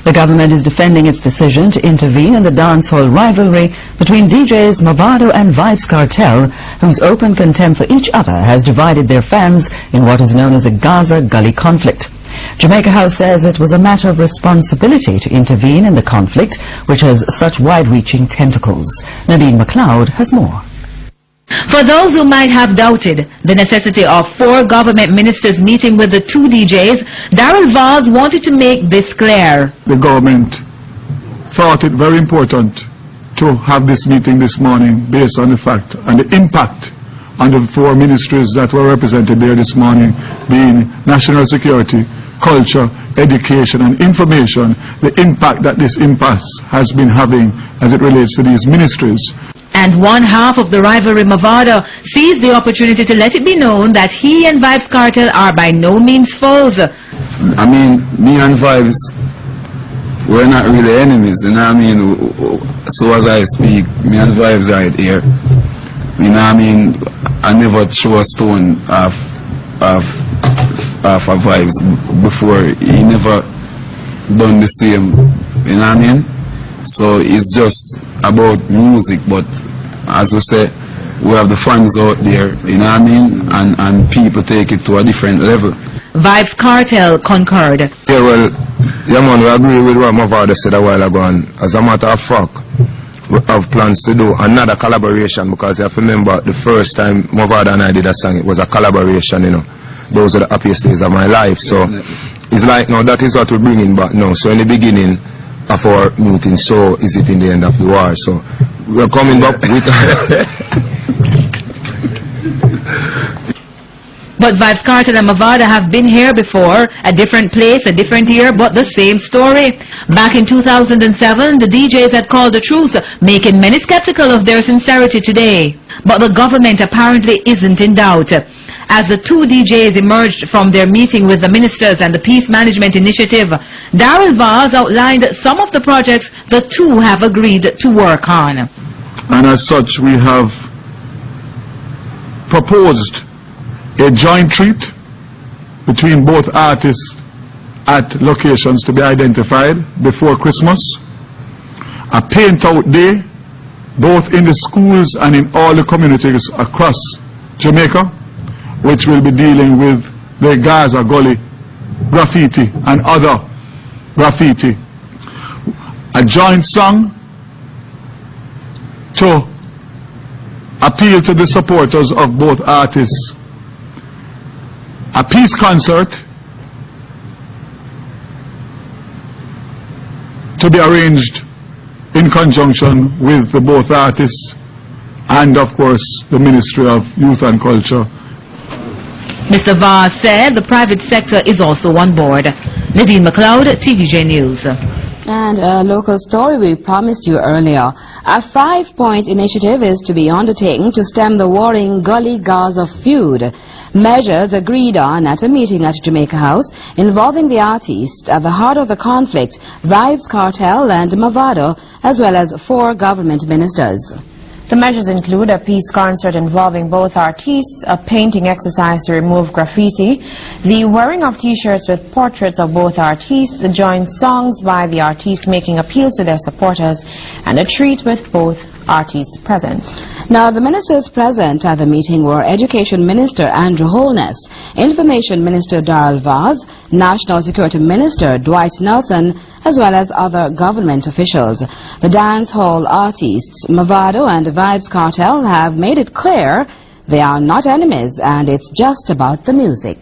The government is defending its decision to intervene in the dancehall rivalry between DJs MAVADO and VYBZ KARTEL, whose open contempt for each other has divided their fans in what is known as a GAZA gully conflict. Jamaica House says it was a matter of responsibility to intervene in the conflict, which has such wide-reaching tentacles. Nadine McLeod has more. For those who might have doubted the necessity of 4 government ministers meeting with the 2 DJs, Darrell Vaz wanted to make this clear. The government thought it very important to have this meeting this morning based on the fact and the impact on the 4 ministries that were represented there this morning, being national security, culture, education and information, the impact that this impasse has been having as it relates to these ministries. And one half of the rivalry, MAVADO, seized the opportunity to let it be known that he and VYBZ KARTEL are by no means foes. I mean, me and VYBZ, we're not really enemies, you know what I mean? So as I speak, me and VYBZ right here. You know what I mean? I never throw a stone off a VYBZ before. He never done the same, you know what I mean? So it's just about music, but as we say, we have the fans out there, you know what I mean? And people take it to a different level. VYBZ KARTEL concurred. Yeah, well, yeah man, we agree with what MAVADO said a while ago, and as a matter of fact, we have plans to do another collaboration, because you have to remember the first time MAVADO and I did a song, it was a collaboration, you know. Those are the happiest days of my life, so it's like, no, that is what we're bringing back now. So in the beginning of our meeting, so is it in the end of the war. So we're coming back with But VYBZ KARTEL and MAVADO have been here before, a different place, a different year, but the same story. Back in 2007, the DJs had called a truce, making many skeptical of their sincerity today. But the government apparently isn't in doubt. As the 2 DJs emerged from their meeting with the ministers and the Peace Management Initiative, Darrell Vaz outlined some of the projects the 2 have agreed to work on. And as such, we have proposed a joint treat between both artists at locations to be identified before Christmas, a paint-out day, both in the schools and in all the communities across Jamaica, which will be dealing with the Gaza gully graffiti and other graffiti. A joint song to appeal to the supporters of both artists. A peace concert to be arranged in conjunction with the both artists and of course the Ministry of Youth and Culture. Mr. Vaz said the private sector is also on board. Nadine McLeod, TVJ News. And a local story we promised you earlier. A 5-point initiative is to be undertaken to stem the warring Gully-Gaza feud. Measures agreed on at a meeting at Jamaica House involving the artists at the heart of the conflict, VYBZ KARTEL and MAVADO, as well as 4 government ministers. The measures include a peace concert involving both artists, a painting exercise to remove graffiti, the wearing of T-shirts with portraits of both artists, joint songs by the artists making appeals to their supporters, and a treat with both artists present. Now, the ministers present at the meeting were Education Minister Andrew Holness, Information Minister Darrell Vaz, National Security Minister Dwight Nelson, as well as other government officials. The dance hall artists MAVADO and VYBZ KARTEL have made it clear they are not enemies and it's just about the music.